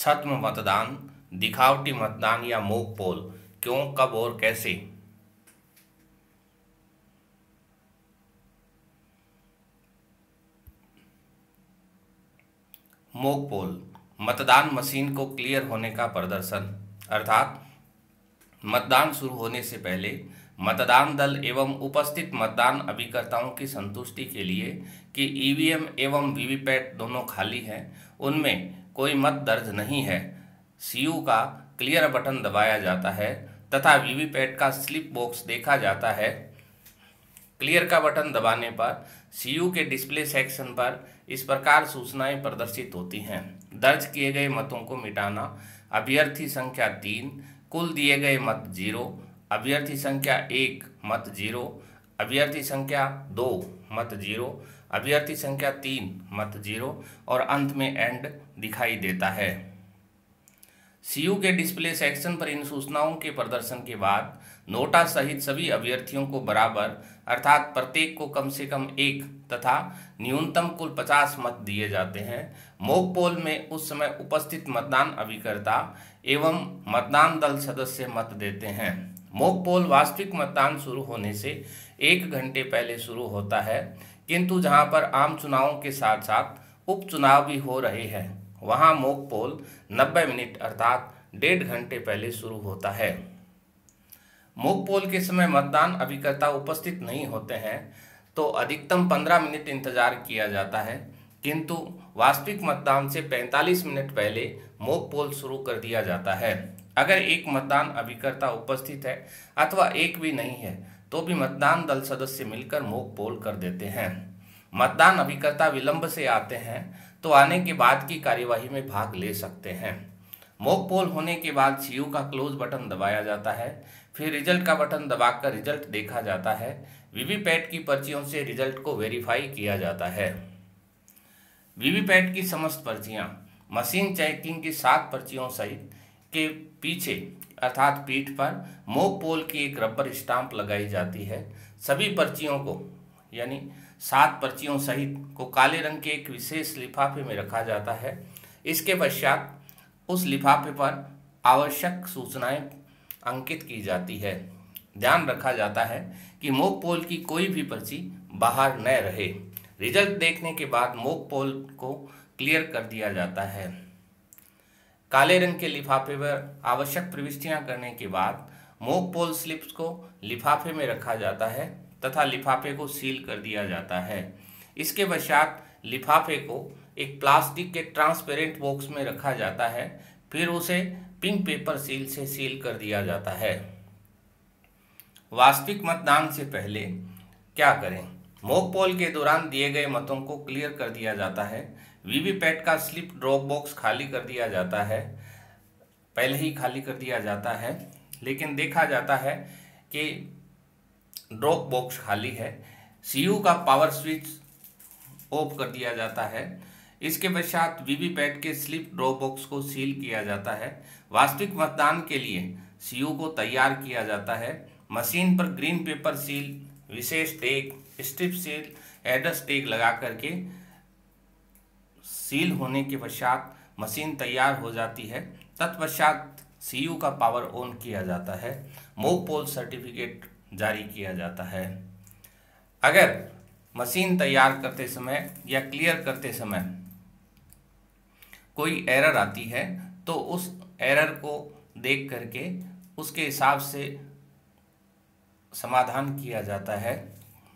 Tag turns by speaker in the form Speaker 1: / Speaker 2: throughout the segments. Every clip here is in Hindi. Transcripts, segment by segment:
Speaker 1: छद्म मतदान, दिखावटी मतदान या मॉक पोल, क्यों, कब और कैसे? मॉक पोल मतदान मशीन को क्लियर होने का प्रदर्शन, अर्थात मतदान शुरू होने से पहले मतदान दल एवं उपस्थित मतदान अभिकर्ताओं की संतुष्टि के लिए कि ईवीएम एवं वीवीपैट दोनों खाली हैं, उनमें कोई मत दर्ज नहीं है, सीयू का क्लियर बटन दबाया जाता है तथा वीवीपैट का स्लिप बॉक्स देखा जाता है। क्लियर का बटन दबाने पर सीयू के डिस्प्ले सेक्शन पर इस प्रकार सूचनाएं प्रदर्शित होती हैं। दर्ज किए गए मतों को मिटाना, अभ्यर्थी संख्या 3, कुल दिए गए मत 0, अभ्यर्थी संख्या 1 मत 0, अभ्यर्थी संख्या 2 मत 0, अभ्यर्थी संख्या 3 मत 0 और अंत में एंड दिखाई देता है। सीयू के डिस्प्ले सेक्शन पर इन सूचनाओं के प्रदर्शन के बाद नोटा सहित सभी अभ्यर्थियों को बराबर अर्थात प्रत्येक को कम से कम 1 तथा न्यूनतम कुल 50 मत दिए जाते हैं। मॉक पोल में उस समय उपस्थित मतदान अभिकर्ता एवं मतदान दल सदस्य मत देते हैं। मॉक पोल वास्तविक मतदान शुरू होने से 1 घंटे पहले शुरू होता है, किंतु जहां पर आम चुनावों के साथ साथ उपचुनाव भी हो रहे हैं वहां मॉक पोल 90 मिनट अर्थात 1.5 घंटे पहले शुरू होता है। मॉक पोल के समय मतदान अभिकर्ता उपस्थित नहीं होते हैं तो अधिकतम 15 मिनट इंतजार किया जाता है, किंतु वास्तविक मतदान से 45 मिनट पहले मॉक पोल शुरू कर दिया जाता है। अगर एक मतदान अभिकर्ता उपस्थित है अथवा एक भी नहीं है तो भी मतदान दल सदस्य मिलकर मॉक पोल कर देते हैं। मतदान अभिकर्ता विलंब से आते हैं तो आने के बाद की कार्यवाही में भाग ले सकते हैं। मॉक पोल होने के बाद सीयू का क्लोज बटन दबाया जाता है, फिर रिजल्ट का बटन दबाकर रिजल्ट देखा जाता है। वीवीपैट की पर्चियों से रिजल्ट को वेरीफाई किया जाता है। वीवीपैट की समस्त पर्चियां मशीन चेकिंग की 7 पर्चियों सहित के पीछे अर्थात पीठ पर मॉक पोल की एक रबर स्टाम्प लगाई जाती है। सभी पर्चियों को यानी 7 पर्चियों सहित को काले रंग के एक विशेष लिफाफे में रखा जाता है। इसके पश्चात उस लिफाफे पर आवश्यक सूचनाएं अंकित की जाती है। ध्यान रखा जाता है कि मॉक पोल की कोई भी पर्ची बाहर न रहे। रिजल्ट देखने के बाद मॉक पोल को क्लियर कर दिया जाता है। काले रंग के लिफाफे पर आवश्यक प्रविष्टियां करने के बाद मॉक पोल स्लिप्स को लिफाफे में रखा जाता है तथा लिफाफे को सील कर दिया जाता है। इसके पश्चात लिफाफे को एक प्लास्टिक के ट्रांसपेरेंट बॉक्स में रखा जाता है, फिर उसे पिंक पेपर सील से सील कर दिया जाता है। वास्तविक मतदान से पहले क्या करें? मॉक पोल के दौरान दिए गए मतों को क्लियर कर दिया जाता है। वीवीपैट का स्लिप ड्रॉप बॉक्स खाली कर दिया जाता है, पहले ही खाली कर दिया जाता है, लेकिन देखा जाता है कि ड्रॉप बॉक्स खाली है। सीयू का पावर स्विच ऑफ कर दिया जाता है। इसके पश्चात वीवीपैट के स्लिप ड्रॉप बॉक्स को सील किया जाता है। वास्तविक मतदान के लिए सीयू को तैयार किया जाता है। मशीन पर ग्रीन पेपर सील, विशेष tag, strip seal, address tag लगा करके सील होने के पश्चात मशीन तैयार हो जाती है। तत्पश्चात सीयू का पावर ऑन किया जाता है, मॉक पोल सर्टिफिकेट जारी किया जाता है। अगर मशीन तैयार करते समय या क्लियर करते समय कोई एरर आती है तो उस एरर को देख करके उसके हिसाब से समाधान किया जाता है।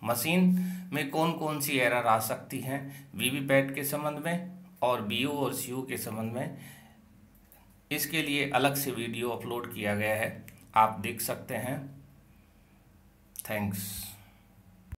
Speaker 1: मशीन में कौन कौन सी एरर आ सकती हैं वीवीपैट के संबंध में और बीयू और सीयू के संबंध में, इसके लिए अलग से वीडियो अपलोड किया गया है, आप देख सकते हैं। थैंक्स।